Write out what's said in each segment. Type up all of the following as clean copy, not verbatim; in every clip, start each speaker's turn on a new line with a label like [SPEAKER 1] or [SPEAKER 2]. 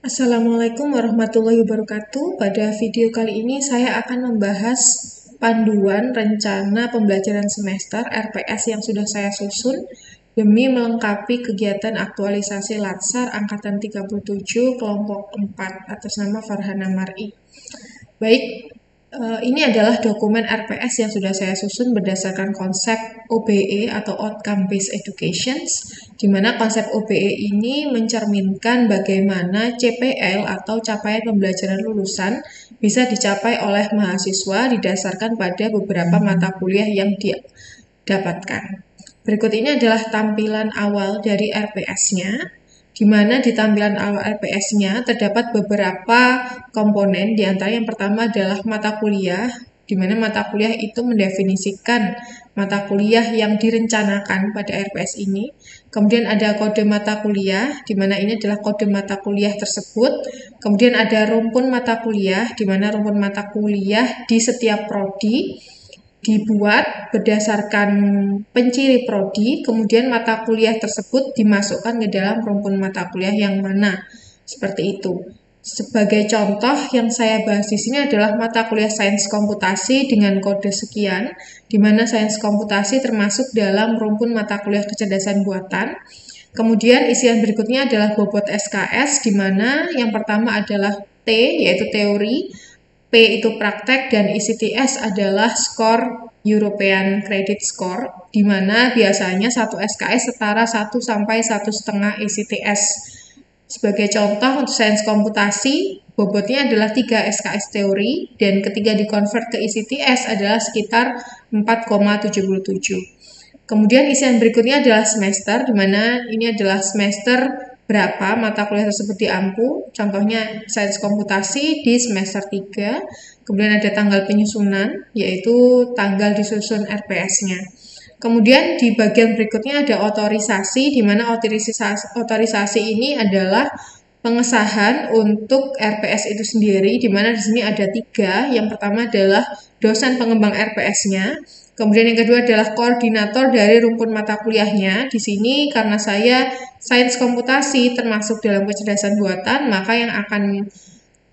[SPEAKER 1] Assalamualaikum warahmatullahi wabarakatuh. Pada video kali ini saya akan membahas panduan rencana pembelajaran semester RPS yang sudah saya susun demi melengkapi kegiatan aktualisasi Latsar Angkatan 37 kelompok 4 atas nama Farhana Mar'i. Baik, ini adalah dokumen RPS yang sudah saya susun berdasarkan konsep OBE atau Outcome Based Education, di mana konsep OBE ini mencerminkan bagaimana CPL atau capaian pembelajaran lulusan bisa dicapai oleh mahasiswa didasarkan pada beberapa mata kuliah yang didapatkan. Berikut ini adalah tampilan awal dari RPS-nya, di mana di tampilan awal RPS-nya terdapat beberapa komponen, di antara yang pertama adalah mata kuliah, di mana mata kuliah itu mendefinisikan mata kuliah yang direncanakan pada RPS ini. Kemudian ada kode mata kuliah, di mana ini adalah kode mata kuliah tersebut. Kemudian ada rumpun mata kuliah, di mana rumpun mata kuliah di setiap prodi dibuat berdasarkan penciri prodi, kemudian mata kuliah tersebut dimasukkan ke dalam rumpun mata kuliah yang mana. Seperti itu. Sebagai contoh yang saya bahas di sini adalah mata kuliah sains komputasi dengan kode sekian, di mana sains komputasi termasuk dalam rumpun mata kuliah kecerdasan buatan. Kemudian isian berikutnya adalah bobot SKS, di mana yang pertama adalah T, yaitu teori, P itu praktek, dan ICTS adalah skor European Credit Score, di mana biasanya 1 SKS setara 1 sampai 1,5 ICTS. Sebagai contoh untuk sains komputasi, bobotnya adalah 3 SKS teori, dan ketika dikonvert ke ICTS adalah sekitar 4,77. Kemudian isian berikutnya adalah semester, di mana ini adalah semester berapa mata kuliah tersebut diampu. Contohnya sains komputasi di semester 3. Kemudian ada tanggal penyusunan, yaitu tanggal disusun RPS-nya. Kemudian di bagian berikutnya ada otorisasi, di mana otorisasi ini adalah pengesahan untuk RPS itu sendiri, di mana di sini ada 3. Yang pertama adalah dosen pengembang RPS-nya. Kemudian yang kedua adalah koordinator dari rumpun mata kuliahnya. Di sini karena saya sains komputasi termasuk dalam kecerdasan buatan, maka yang akan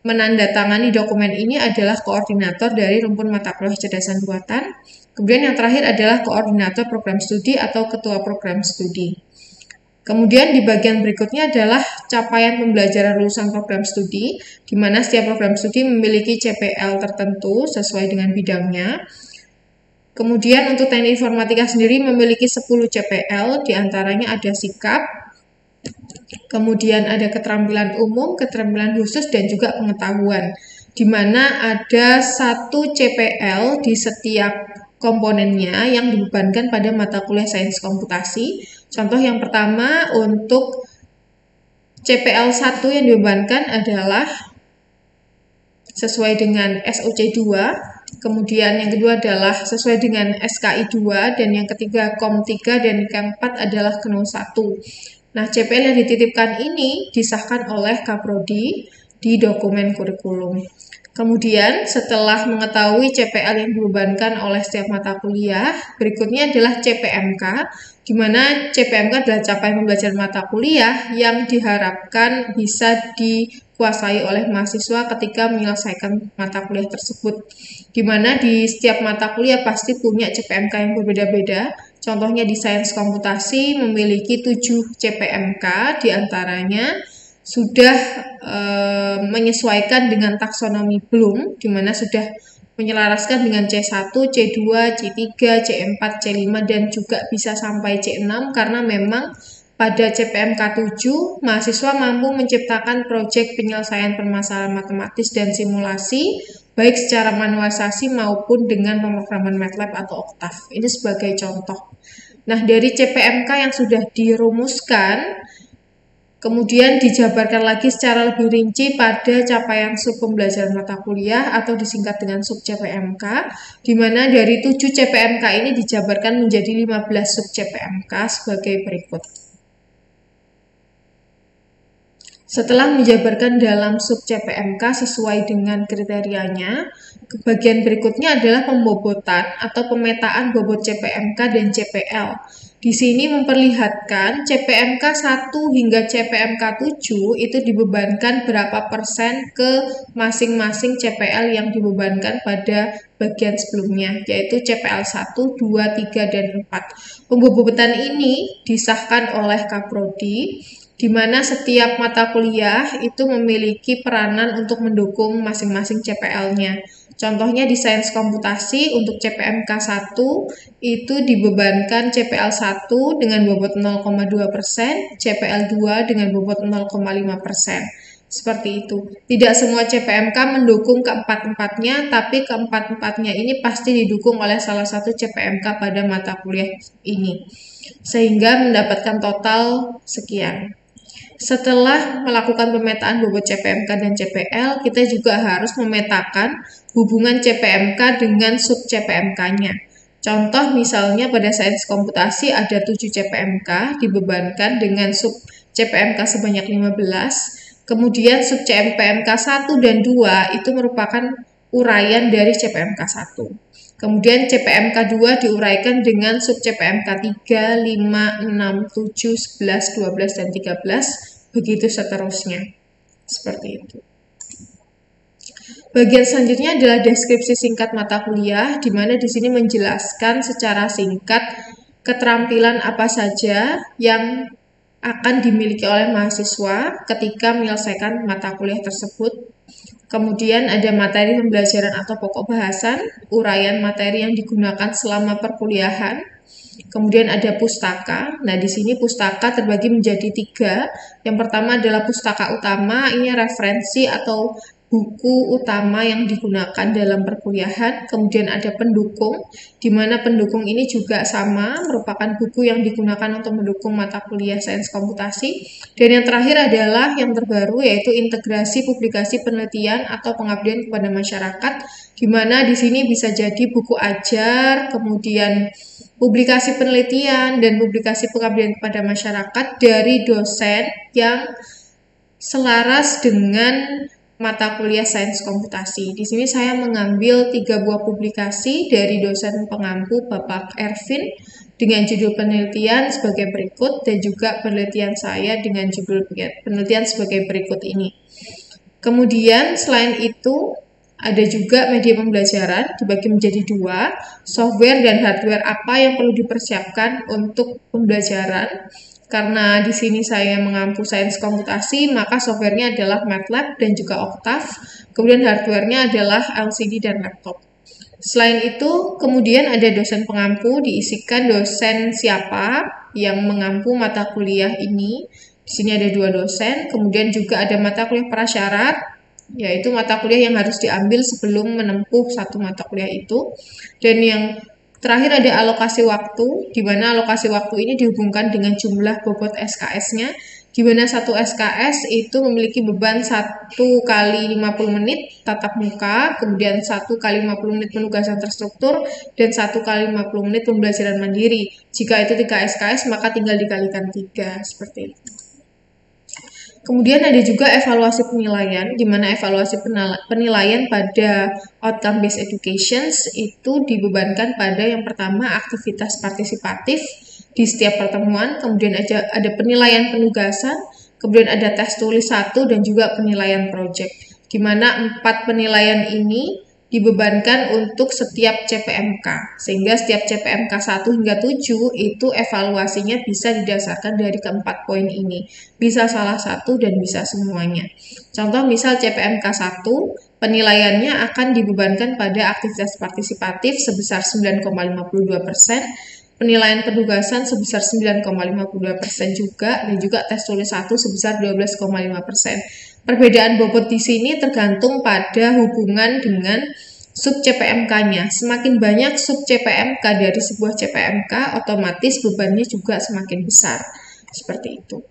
[SPEAKER 1] menandatangani dokumen ini adalah koordinator dari rumpun mata kuliah kecerdasan buatan. Kemudian yang terakhir adalah koordinator program studi atau ketua program studi. Kemudian di bagian berikutnya adalah capaian pembelajaran lulusan program studi, di mana setiap program studi memiliki CPL tertentu sesuai dengan bidangnya. Kemudian untuk teknik informatika sendiri memiliki 10 CPL, diantaranya ada sikap, kemudian ada keterampilan umum, keterampilan khusus, dan juga pengetahuan, di mana ada 1 CPL di setiap komponennya yang dibebankan pada mata kuliah sains komputasi. Contoh yang pertama untuk CPL 1 yang dibebankan adalah sesuai dengan SOC 2, kemudian yang kedua adalah sesuai dengan SKI 2, dan yang ketiga KOM 3, dan yang keempat adalah KNU 1. Nah, CPL yang dititipkan ini disahkan oleh Kaprodi di dokumen kurikulum. Kemudian setelah mengetahui CPL yang dibebankan oleh setiap mata kuliah, berikutnya adalah CPMK, di mana CPMK adalah capaian pembelajaran mata kuliah yang diharapkan bisa dikuasai oleh mahasiswa ketika menyelesaikan mata kuliah tersebut. Di mana di setiap mata kuliah pasti punya CPMK yang berbeda-beda. Contohnya di sains komputasi memiliki 7 CPMK, diantaranya sudah menyesuaikan dengan taksonomi Bloom, di mana sudah menyelaraskan dengan C1, C2, C3, C4, C5, dan juga bisa sampai C6, karena memang pada CPMK 7, mahasiswa mampu menciptakan proyek penyelesaian permasalahan matematis dan simulasi, baik secara manualisasi maupun dengan pemrograman MATLAB atau Octave. Ini sebagai contoh. Nah, dari CPMK yang sudah dirumuskan, kemudian dijabarkan lagi secara lebih rinci pada capaian sub pembelajaran mata kuliah atau disingkat dengan sub CPMK, di mana dari 7 CPMK ini dijabarkan menjadi 15 sub CPMK sebagai berikut. Setelah menjabarkan dalam sub CPMK sesuai dengan kriterianya, bagian berikutnya adalah pembobotan atau pemetaan bobot CPMK dan CPL. Di sini memperlihatkan CPMK 1 hingga CPMK 7 itu dibebankan berapa persen ke masing-masing CPL yang dibebankan pada bagian sebelumnya, yaitu CPL 1, 2, 3, dan 4. Pembobotan ini disahkan oleh Kaprodi, di mana setiap mata kuliah itu memiliki peranan untuk mendukung masing-masing CPL-nya. Contohnya di sains komputasi untuk CPMK 1 itu dibebankan CPL 1 dengan bobot 0,2%, CPL 2 dengan bobot 0,5%. Seperti itu. Tidak semua CPMK mendukung keempat-empatnya, tapi keempat-empatnya ini pasti didukung oleh salah satu CPMK pada mata kuliah ini. Sehingga mendapatkan total sekian. Setelah melakukan pemetaan bobot CPMK dan CPL, kita juga harus memetakan hubungan CPMK dengan sub CPMK-nya. Contoh misalnya pada sains komputasi ada 7 CPMK dibebankan dengan sub CPMK sebanyak 15, kemudian sub CPMK 1 dan 2 itu merupakan uraian dari CPMK 1. Kemudian CPMK 2 diuraikan dengan sub CPMK 3, 5, 6, 7, 11, 12, dan 13, begitu seterusnya. Seperti itu. Bagian selanjutnya adalah deskripsi singkat mata kuliah, di mana di sini menjelaskan secara singkat keterampilan apa saja yang akan dimiliki oleh mahasiswa ketika menyelesaikan mata kuliah tersebut. Kemudian ada materi pembelajaran atau pokok bahasan, uraian materi yang digunakan selama perkuliahan. Kemudian ada pustaka. Nah, di sini pustaka terbagi menjadi 3. Yang pertama adalah pustaka utama, ini referensi atau buku utama yang digunakan dalam perkuliahan. Kemudian ada pendukung, di mana pendukung ini juga sama, merupakan buku yang digunakan untuk mendukung mata kuliah sains komputasi. Dan yang terakhir adalah yang terbaru, yaitu integrasi publikasi penelitian atau pengabdian kepada masyarakat, di mana di sini bisa jadi buku ajar, kemudian publikasi penelitian, dan publikasi pengabdian kepada masyarakat dari dosen yang selaras dengan mata kuliah sains komputasi. Di sini saya mengambil 3 buah publikasi dari dosen pengampu Bapak Ervin dengan judul penelitian sebagai berikut, dan juga penelitian saya dengan judul penelitian sebagai berikut ini. Kemudian selain itu ada juga media pembelajaran dibagi menjadi 2, software dan hardware apa yang perlu dipersiapkan untuk pembelajaran. Karena di sini saya mengampu sains komputasi, maka softwarenya adalah MATLAB dan juga Octave. Kemudian hardwarenya adalah LCD dan laptop. Selain itu, kemudian ada dosen pengampu, diisikan dosen siapa yang mengampu mata kuliah ini. Di sini ada 2 dosen, kemudian juga ada mata kuliah prasyarat, yaitu mata kuliah yang harus diambil sebelum menempuh satu mata kuliah itu. Dan yang terakhir ada alokasi waktu, di mana alokasi waktu ini dihubungkan dengan jumlah bobot SKS-nya, di mana satu SKS itu memiliki beban 1 kali 50 menit tatap muka, kemudian 1 kali 50 menit penugasan terstruktur, dan 1 kali 50 menit pembelajaran mandiri. Jika itu 3 SKS, maka tinggal dikalikan 3, seperti itu. Kemudian ada juga evaluasi penilaian, di mana evaluasi penilaian pada outcome based education itu dibebankan pada yang pertama aktivitas partisipatif di setiap pertemuan, kemudian ada penilaian penugasan, kemudian ada tes tulis 1, dan juga penilaian project, di mana 4 penilaian ini dibebankan untuk setiap CPMK, sehingga setiap CPMK 1 hingga 7 itu evaluasinya bisa didasarkan dari keempat poin ini. Bisa salah satu dan bisa semuanya. Contoh misal CPMK 1, penilaiannya akan dibebankan pada aktivitas partisipatif sebesar 9,52%, penilaian penugasan sebesar 9,52% juga, dan juga tes tulis 1 sebesar 12,5%. Perbedaan bobot di sini tergantung pada hubungan dengan sub CPMK-nya. Semakin banyak sub CPMK dari sebuah CPMK, otomatis bebannya juga semakin besar. Seperti itu.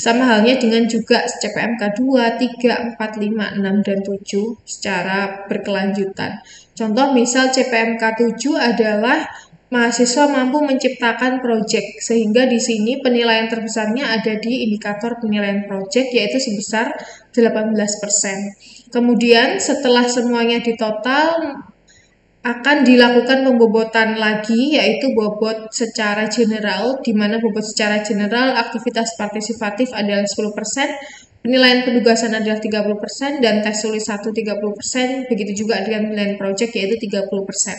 [SPEAKER 1] Sama halnya dengan juga CPMK 2, 3, 4, 5, 6, dan 7 secara berkelanjutan. Contoh misal CPMK 7 adalah mahasiswa mampu menciptakan proyek, sehingga di sini penilaian terbesarnya ada di indikator penilaian proyek, yaitu sebesar 18%. Kemudian setelah semuanya ditotal, akan dilakukan pembobotan lagi, yaitu bobot secara general, di mana bobot secara general aktivitas partisipatif adalah 10%, penilaian penugasan adalah 30%, dan tes tulis 1 30%, begitu juga dengan penilaian project yaitu 30%.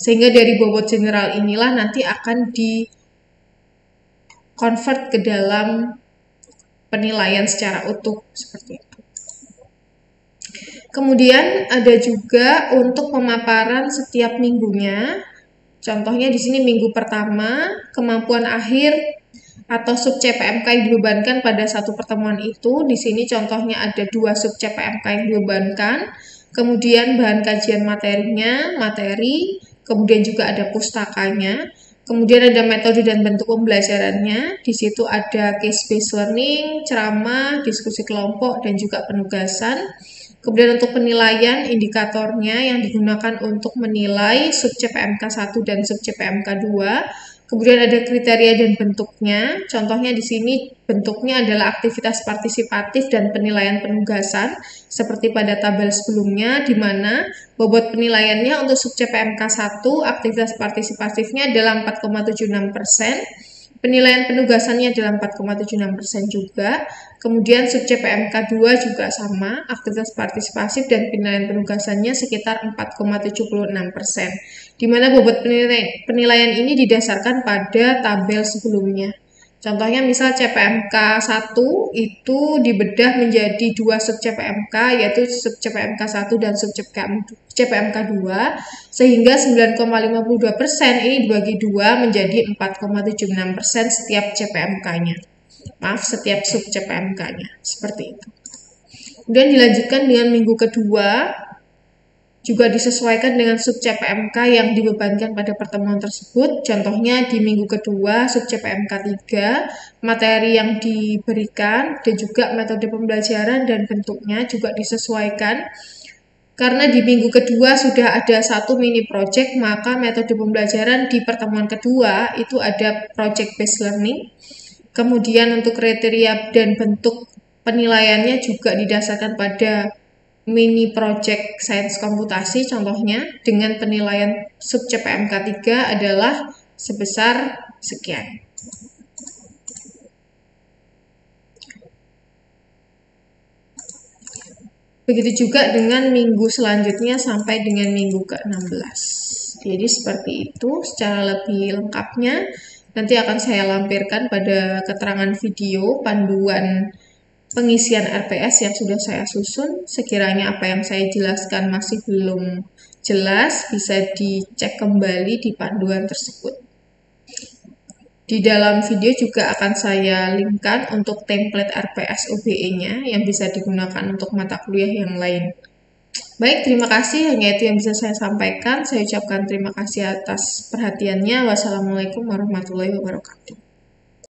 [SPEAKER 1] Sehingga dari bobot general inilah nanti akan di convert ke dalam penilaian secara utuh seperti itu. Kemudian ada juga untuk pemaparan setiap minggunya. Contohnya di sini minggu pertama, kemampuan akhir atau sub CPMK yang dibebankan pada satu pertemuan itu. Di sini contohnya ada 2 sub CPMK yang dibebankan. Kemudian bahan kajian materinya, materi, kemudian juga ada pustakanya. Kemudian ada metode dan bentuk pembelajarannya. Di situ ada case-based learning, ceramah, diskusi kelompok, dan juga penugasan. Kemudian untuk penilaian, indikatornya yang digunakan untuk menilai sub CPMK 1 dan sub CPMK 2. Kemudian ada kriteria dan bentuknya. Contohnya di sini bentuknya adalah aktivitas partisipatif dan penilaian penugasan seperti pada tabel sebelumnya, di mana bobot penilaiannya untuk sub CPMK 1 aktivitas partisipatifnya adalah 4,76%. Penilaian penugasannya adalah 4,76% juga. Kemudian sub CPMK 2 juga sama, aktivitas partisipatif dan penilaian penugasannya sekitar 4,76%. Di mana bobot penilaian ini didasarkan pada tabel sebelumnya. Contohnya misal CPMK 1 itu dibedah menjadi 2 sub CPMK, yaitu sub CPMK 1 dan sub CPMK 2, sehingga 9,52% ini dibagi 2 menjadi 4,76% setiap CPMK-nya. Maaf, setiap sub CPMK-nya. Seperti itu. Kemudian dilanjutkan dengan minggu kedua, juga disesuaikan dengan sub CPMK yang dibebankan pada pertemuan tersebut. Contohnya di minggu kedua sub CPMK 3, materi yang diberikan dan juga metode pembelajaran dan bentuknya juga disesuaikan. Karena di minggu kedua sudah ada satu mini project, maka metode pembelajaran di pertemuan kedua itu ada project based learning. Kemudian untuk kriteria dan bentuk penilaiannya juga didasarkan pada mini project sains komputasi, contohnya dengan penilaian sub CPMK 3 adalah sebesar sekian. Begitu juga dengan minggu selanjutnya sampai dengan minggu ke-16. Jadi seperti itu secara lebih lengkapnya. Nanti akan saya lampirkan pada keterangan video panduan pengisian RPS yang sudah saya susun. Sekiranya apa yang saya jelaskan masih belum jelas, bisa dicek kembali di panduan tersebut. Di dalam video juga akan saya linkkan untuk template RPS UBE-nya yang bisa digunakan untuk mata kuliah yang lain. Baik, terima kasih. Hanya itu yang bisa saya sampaikan. Saya ucapkan terima kasih atas perhatiannya. Wassalamualaikum warahmatullahi wabarakatuh.